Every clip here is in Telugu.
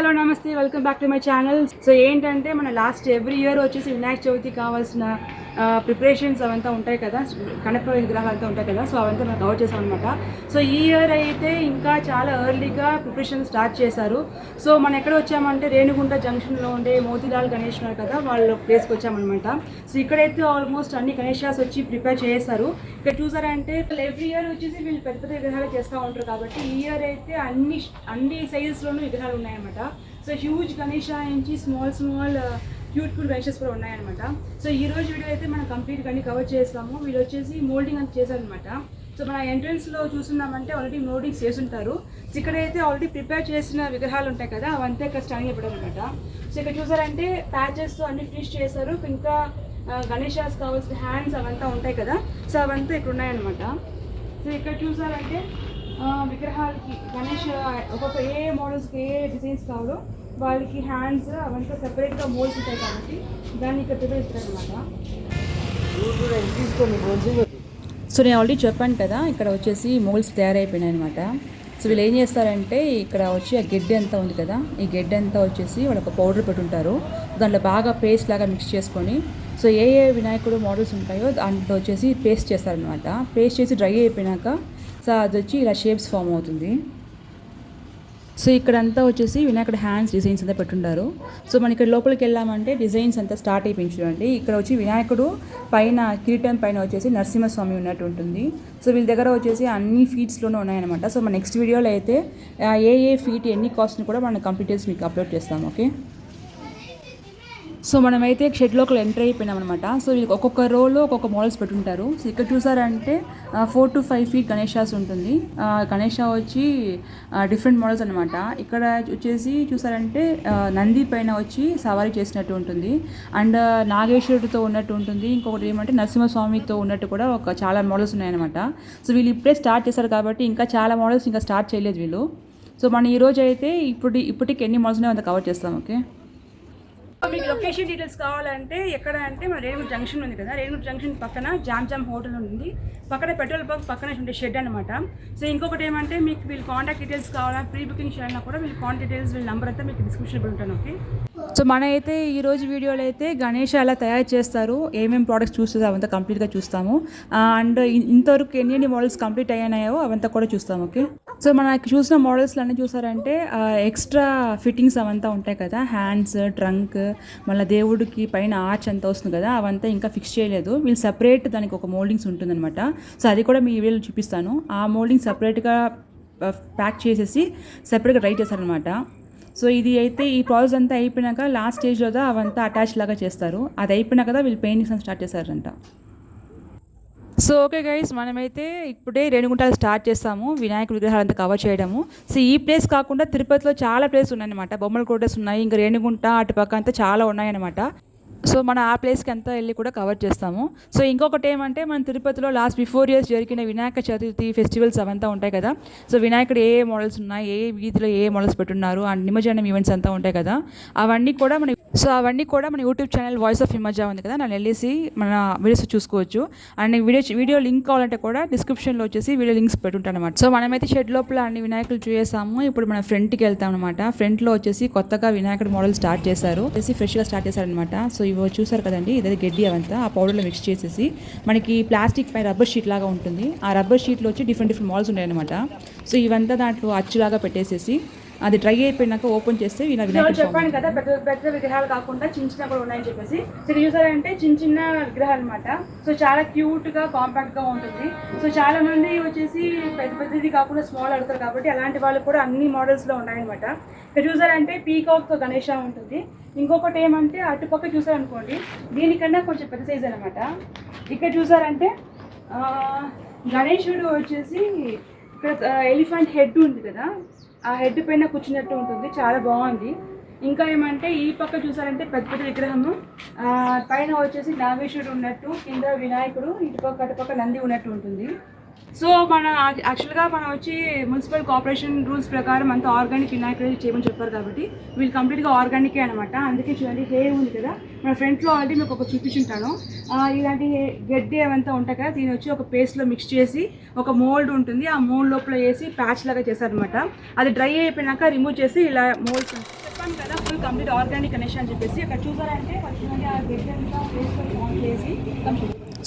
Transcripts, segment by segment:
హలో నమస్తే, welcome back to my channel. So ఏంటంటే మన లాస్ట్ ఎవ్రీ ఇయర్ వచ్చేసి వినాయక చవితి కావాల్సిన ప్రిపరేషన్స్ అవంతా ఉంటాయి కదా, గణప విగ్రహాలు అంతా ఉంటాయి కదా. సో అవంతా మనం కవర్ చేసాం అనమాట. సో ఈ ఇయర్ అయితే ఇంకా చాలా ఎర్లీగా ప్రిపరేషన్ స్టార్ట్ చేశారు. సో మనం ఎక్కడ వచ్చామంటే రేణిగుంట జంక్షన్లో ఉండే మోతీలాల్ గణేష్ ఉన్నారు కదా, వాళ్ళ ప్లేస్కి వచ్చామన్నమాట. సో ఇక్కడైతే ఆల్మోస్ట్ అన్ని గణేషాస్ వచ్చి ప్రిపేర్ చేస్తారు. ఇక్కడ చూసారంటే ఎవ్రీ ఇయర్ వచ్చేసి వీళ్ళు పెద్ద పెద్ద విగ్రహాలు చేస్తూ ఉంటారు కాబట్టి ఈ ఇయర్ అయితే అన్ని సైజెస్లోనూ విగ్రహాలు ఉన్నాయన్నమాట. సో హ్యూజ్ గణేష నుంచి స్మాల్ క్యూట్ గణేషస్ కూడా ఉన్నాయన్నమాట. సో ఈ రోజు వీడియో అయితే మనం కంప్లీట్గా అన్ని కవర్ చేస్తాము. వీళ్ళు వచ్చేసి మోల్డింగ్ అంతా చేశారనమాట. సో మన ఎంట్రన్స్లో చూస్తున్నామంటే ఆల్రెడీ మోల్డింగ్స్ చేస్తుంటారు. సో ఇక్కడైతే ఆల్రెడీ ప్రిపేర్ చేసిన విగ్రహాలు ఉంటాయి కదా, అవంతా ఇక్కడ స్టాండింగ్ అయిపోయారు అనమాట. సో ఇక్కడ చూసారంటే ప్యాచెస్తో అన్ని ఫినిష్ చేశారు. ఇంకా గణేషాస్ కావాల్సిన హ్యాండ్స్ అవంతా ఉంటాయి కదా, సో అవంతా ఇక్కడ ఉన్నాయన్నమాట. సో ఇక్కడ చూసారంటే విగ్రహాలకి గణేష్ ఒక్కొక్క ఏ మోడల్స్కి ఏ డిజైన్స్ కావాలో వాళ్ళకి హ్యాండ్స్ అవంతా సెపరేట్గా మోల్స్ ఉంటాయి కాబట్టి దాన్ని ఇక్కడ ప్రిపేర్ చేస్తారనమాట. సో నేను ఆల్రెడీ చెప్పాను కదా, ఇక్కడ వచ్చేసి మోల్స్ తయారైపోయినాయి అనమాట. సో వీళ్ళు ఏం చేస్తారంటే ఇక్కడ వచ్చి ఆ గెడ్డ అంతా ఉంది కదా, ఈ గెడ్డ అంతా వచ్చేసి వాళ్ళు ఒక పౌడర్ పెట్టుంటారు. దాంట్లో బాగా పేస్ట్ లాగా మిక్స్ చేసుకొని సో ఏ వినాయకుడు మోడల్స్ ఉంటాయో దాంట్లో వచ్చేసి పేస్ట్ చేస్తారనమాట. పేస్ట్ చేసి డ్రై అయిపోయినాక సో అది వచ్చి ఇలా షేప్స్ ఫామ్ అవుతుంది. సో ఇక్కడంతా వచ్చేసి వినాయకుడు హ్యాండ్స్ డిజైన్స్ అంతా పెట్టుంటారు. సో మనం ఇక్కడ లోపలికి వెళ్ళామంటే డిజైన్స్ అంతా స్టార్ట్ అయిపోయింది చూడండి. ఇక్కడ వచ్చి వినాయకుడు పైన కిరీటం పైన వచ్చేసి నరసింహస్వామి ఉన్నట్టు ఉంటుంది. సో వీళ్ళ దగ్గర వచ్చేసి అన్ని ఫీట్స్లోనే ఉన్నాయన్నమాట. సో మన నెక్స్ట్ వీడియోలో అయితే ఏ ఫీట్ ఎన్ని కాస్ట్ని కూడా మనం కంప్లీట్ చేసి మీకు అప్లోడ్ చేస్తాము. ఓకే, సో మనమైతే షెడ్లోకి ఎంటర్ అయిపోయినాం అనమాట. సో వీళ్ళకి ఒక్కొక్క రోలో ఒక్కొక్క మోడల్స్ పెట్టుంటారు. సో ఇక్కడ చూసారంటే 4 to 5 feet గణేషాస్ ఉంటుంది. గణేష వచ్చి డిఫరెంట్ మోడల్స్ అనమాట. ఇక్కడ వచ్చేసి చూసారంటే నంది పైన వచ్చి సవారీ చేసినట్టు ఉంటుంది, అండ్ నాగేశ్వరుడితో ఉన్నట్టు ఉంటుంది. ఇంకొకటి ఏమంటే నరసింహస్వామితో ఉన్నట్టు కూడా చాలా మోడల్స్ ఉన్నాయన్నమాట. సో వీళ్ళు ఇప్పుడే స్టార్ట్ చేశారు కాబట్టి ఇంకా చాలా మోడల్స్ ఇంకా స్టార్ట్ చేయలేదు వీళ్ళు. సో మనం ఈరోజు అయితే ఇప్పటికి ఎన్ని మోడల్స్ ఉన్నాయో అంత కవర్ చేస్తాం. ఓకే, మీకు లొకేషన్ డీటెయిల్స్ కావాలంటే ఎక్కడ అంటే మన రేణిగుంట జంక్షన్ ఉంది కదా, రేణిగుంట జంక్షన్ పక్కన జామ్ హోటల్ ఉంది, పక్కన పెట్రోల్ బంక్ పక్కన ఉండే షెడ్ అనమాట. సో ఇంకొకటి ఏమంటే మీకు వీళ్ళు కాంటాక్ట్ డీటెయిల్స్ కావాలా, ప్రీ బుకింగ్ చేయాలన్నా కూడా వీళ్ళు కాంటాక్ట్ డీటెయిల్స్ వీళ్ళ నెంబర్ అయితే మీకు డిస్క్రిప్షన్లో ఉంటాను. ఓకే, సో మన అయితే ఈరోజు వీడియోలో అయితే గణేష్ ఎలా తయారు చేస్తారు, ఏమేమి ప్రోడక్ట్స్ చూస్తుంది అవంతా కంప్లీట్గా చూస్తాము. అండ్ ఇంతవరకు ఎన్ని మోడల్స్ కంప్లీట్ అయ్యాయో అవంతా కూడా చూస్తాము. ఓకే, సో మనకి చూసిన మోడల్స్లో అన్నీ చూసారంటే ఎక్స్ట్రా ఫిట్టింగ్స్ అవంతా ఉంటాయి కదా, హ్యాండ్స్, ట్రంక్, మళ్ళీ దేవుడికి పైన ఆర్చ్ అంతా వస్తుంది కదా, అవంతా ఇంకా ఫిక్స్ చేయలేదు. వీళ్ళు సపరేట్ దానికి ఒక మోల్డింగ్స్ ఉంటుందన్నమాట. సో అది కూడా మీ వీడియోలో చూపిస్తాను. ఆ మోల్డింగ్ సపరేట్గా ప్యాక్ చేసేసి సపరేట్గా డ్రై చేస్తారనమాట. సో ఇది అయితే ఈ ప్రాసెస్ అంతా అయిపోయినాక లాస్ట్ స్టేజ్లో అవంతా అటాచ్ లాగా చేస్తారు. అది అయిపోయినా కదా వీళ్ళు పెయింటింగ్స్ అని స్టార్ట్ చేస్తారంట. సో ఓకే గైస్, మనమైతే ఇప్పుడే రేణిగుంటలో స్టార్ట్ చేస్తాము వినాయకుడి విగ్రహాలంతా కవర్ చేయడము. సో ఈ ప్లేస్ కాకుండా తిరుపతిలో చాలా ప్లేస్ ఉన్నాయన్నమాట. బొమ్మల కోటర్స్ ఉన్నాయి, ఇంకా రేణిగుంట అటుపక్క అంతా చాలా ఉన్నాయన్నమాట. సో మనం ఆ ప్లేస్కి అంతా వెళ్ళి కూడా కవర్ చేస్తాము. సో ఇంకొకటి ఏమంటే మన తిరుపతిలో లాస్ట్ 4 years జరిగిన వినాయక చతుర్థి ఫెస్టివల్స్ అవంతా ఉంటాయి కదా. సో వినాయకుడు ఏ మోడల్స్ ఉన్నాయి, ఏ వీధిలో ఏ మోడల్స్ పెట్టున్నారు, అండ్ నిమజ్జనం ఈవెంట్స్ అంతా ఉంటాయి కదా, అవన్నీ కూడా మన YouTube channel voice of Himaja ఉంది కదా, నన్ను వెళ్ళేసి మన వీడియోస్ చూసుకోవచ్చు. అండ్ వీడియో లింక్ కావాలంటే కూడా డిస్క్రిప్షన్లో వచ్చేసి వీడియో లింక్స్ పెట్టుంటాను అనమాట. సో మనమైతే షెడ్ లోపల అన్ని వినాయకులు చూసేసాము. ఇప్పుడు మన ఫ్రంట్కి వెళ్తాం అనమాట. ఫ్రంట్లో వచ్చేసి కొత్తగా వినాయకుడు మోడల్ స్టార్ట్ చేశారు, ఫ్రెష్గా స్టార్ట్ చేశారనమాట. సో ఇవి చూసారు కదండి, ఇదే గడ్డి అవంతా ఆ పౌడర్లో మిక్స్ చేసేసి మనకి ప్లాస్టిక్ పై రబ్బర్ షీట్ లాగా ఉంటుంది. ఆ రబ్బర్ షీట్లో వచ్చి డిఫరెంట్ మోడల్స్ ఉన్నాయన్నమాట. సో ఇవంతా దాంట్లో అచ్చులాగా పెట్టేసేసి అది డ్రై అయిపోయినాక ఓపెన్ చేస్తే ఇలా వినాయకుడు చెప్పాను కదా, పెద్ద విగ్రహాలు కాకుండా చిన్న కూడా ఉన్నాయని చెప్పేసి. సో చూసారంటే చిన్న విగ్రహాలు అనమాట. సో చాలా క్యూట్గా కాంపాక్ట్గా ఉంటుంది. సో చాలా మంది వచ్చేసి పెద్దది కాకుండా స్మాల్ అడుగుతారు కాబట్టి అలాంటి వాళ్ళు కూడా అన్ని మోడల్స్లో ఉన్నాయన్నమాట. ఇక్కడ చూసారంటే పీకాక్తో గణేష ఉంటుంది. ఇంకొకటి ఏమంటే అటుపక్క చూసారనుకోండి, దీనికన్నా కొంచెం పెద్ద సైజ్ అనమాట. ఇక్కడ చూసారంటే గణేశుడు వచ్చేసి ఇక్కడ ఎలిఫెంట్ హెడ్ ఉంది కదా, ఆ హెడ్ పైన కూర్చున్నట్టు ఉంటుంది, చాలా బాగుంది. ఇంకా ఏమంటే ఈ పక్క చూసారంటే పెద్ద విగ్రహము, పైన వచ్చేసి నాగేశ్వరుడు ఉన్నట్టు, కింద వినాయకుడు, అటుపక్క నంది ఉన్నట్టు ఉంటుంది. సో యాక్చువల్గా మనం వచ్చి మున్సిపల్ కార్పొరేషన్ రూల్స్ ప్రకారం అంతా ఆర్గానిక్ వినాయకుడు చేయమని చెప్పారు కాబట్టి వీళ్ళు కంప్లీట్గా ఆర్గానికే అనమాట. అందుకే చూడండి హెయిర్ ఉంది కదా, మన ఫ్రంట్లో ఆల్రెడీ మీకు ఒక చూపించుంటాను. ఇలాంటి గడ్డి అవంతా ఉంటాయి కదా, దీని వచ్చి ఒక పేస్ట్లో మిక్స్ చేసి ఒక మోల్డ్ ఉంటుంది, ఆ మోల్డ్ లోపల వేసి ప్యాచ్ లాగా చేశారనమాట. అది డ్రై అయిపోయినాక రిమూవ్ చేసి ఇలా మోల్డ్స్ చెప్పాను కదా ఫుల్ కంప్లీట్ ఆర్గానిక్ గణేష్ అని చెప్పేసి అక్కడ చూసారంటే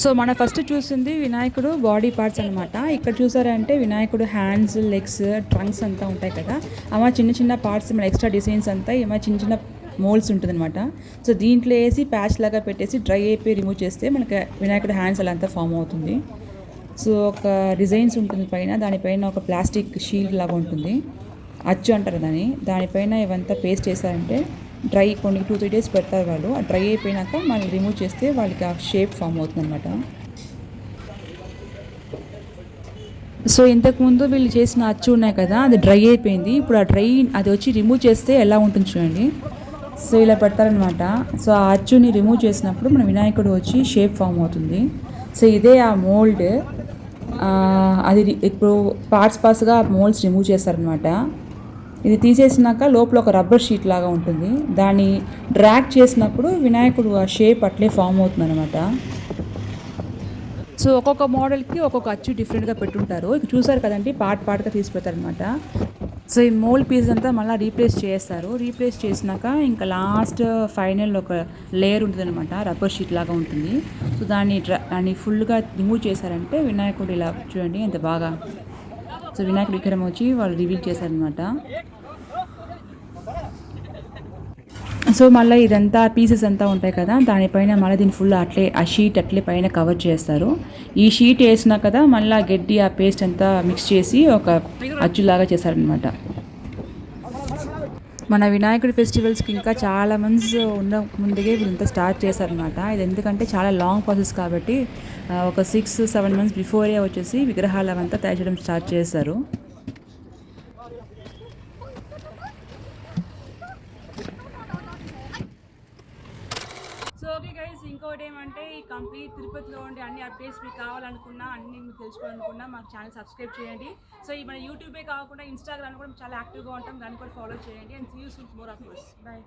సో మన ఫస్ట్ చూసింది వినాయకుడు బాడీ పార్ట్స్ అనమాట. ఇక్కడ చూసారంటే వినాయకుడు హ్యాండ్స్, లెగ్స్, ట్రంక్స్ అంతా ఉంటాయి కదా, అమ్మ చిన్న చిన్న పార్ట్స్ మన ఎక్స్ట్రా డిజైన్స్ అంతా ఏమైనా చిన్న చిన్న మోల్డ్స్ ఉంటుందన్నమాట. సో దీంట్లో వేసి ప్యాచ్ లాగా పెట్టేసి డ్రై అయిపోయి రిమూవ్ చేస్తే మనకి వినాయకుడు హ్యాండ్స్ అలా అంతా ఫామ్ అవుతుంది. సో ఒక డిజైన్స్ ఉంటుంది పైన, దానిపైన ఒక ప్లాస్టిక్ షీల్డ్ లాగా ఉంటుంది, అచ్చు అంటారు దానిపైన ఇవంతా పేస్ట్ చేశారంటే డ్రై కొన్ని 2-3 days పెడతారు వాళ్ళు. ఆ డ్రై అయిపోయినాక మళ్ళీ రిమూవ్ చేస్తే వాళ్ళకి ఆ షేప్ ఫామ్ అవుతుంది అనమాట. సో ఇంతకుముందు వీళ్ళు చేసిన అచ్చు ఉన్నాయి కదా, అది డ్రై అయిపోయింది. ఇప్పుడు ఆ డ్రై అది వచ్చి రిమూవ్ చేస్తే ఎలా ఉంటుంది చూడండి. సో ఇలా పెడతారనమాట. సో ఆ అచ్చుని రిమూవ్ చేసినప్పుడు మన వినాయకుడు వచ్చి షేప్ ఫామ్ అవుతుంది. సో ఇదే ఆ మోల్డ్. అది ఇప్పుడు పార్ట్స్గా మోల్డ్స్ రిమూవ్ చేస్తారనమాట. ఇది తీసేసినాక లోపల ఒక రబ్బర్ షీట్ లాగా ఉంటుంది, దాన్ని డ్రాగ్ చేసినప్పుడు వినాయకుడు ఆ షేప్ అట్లే ఫామ్ అవుతుంది అనమాట. సో ఒక్కొక్క మోడల్కి ఒక్కొక్క అచ్చు డిఫరెంట్గా పెట్టుంటారు. ఇక చూసారు కదండి, పార్ట్గా తీసి పెడతారనమాట. సో ఈ మోల్డ్ పీస్ అంతా మళ్ళీ రీప్లేస్ చేస్తారు. రీప్లేస్ చేసినాక ఇంకా లాస్ట్ ఫైనల్ ఒక లేయర్ ఉంటుంది అనమాట, రబ్బర్ షీట్ లాగా ఉంటుంది. సో దాన్ని ఫుల్గా రిమూవ్ చేశారంటే వినాయకుడు ఇలా చూడండి ఎంత బాగా. సో వినాయకుడి విగ్రహం వచ్చి వాళ్ళు రివీల్ చేశారనమాట. సో మళ్ళీ ఇదంతా పీసెస్ అంతా ఉంటాయి కదా, దానిపైన మళ్ళీ దీన్ని ఫుల్ అట్లే ఆ షీట్ అట్లే పైన కవర్ చేస్తారు. ఈ షీట్ వేసినా కదా మళ్ళీ ఆ గడ్డి ఆ పేస్ట్ అంతా మిక్స్ చేసి ఒక అచ్చులాగా చేశారనమాట. మన వినాయకుడి ఫెస్టివల్స్కి ఇంకా చాలా మంత్స్ ఉన్న ముందుగా వీళ్ళంతా స్టార్ట్ చేశారనమాట. ఇది ఎందుకంటే చాలా లాంగ్ ప్రాసెస్ కాబట్టి ఒక 6-7 months బిఫోరే వచ్చేసి విగ్రహాలు అవంతా తయారు చేయడం స్టార్ట్ చేస్తారు. సో ఓకే గైస్, ఇంకోటి ఏమంటే ఈ కంప్లీట్ తిరుపతిలో ఉండే అన్ని అప్డేట్స్ మీకు కావాలనుకున్నా, అన్ని మీకు తెలుసుకోవాలనుకున్నా మాకు ఛానల్ సబ్స్క్రైబ్ చేయండి. సో ఈ మన యూట్యూబే కాకుండా ఇన్స్టాగ్రామ్ కూడా చాలా యాక్టివ్గా ఉంటాం, దాన్ని కూడా ఫాలో చేయండి. And see you soon more of yous. By.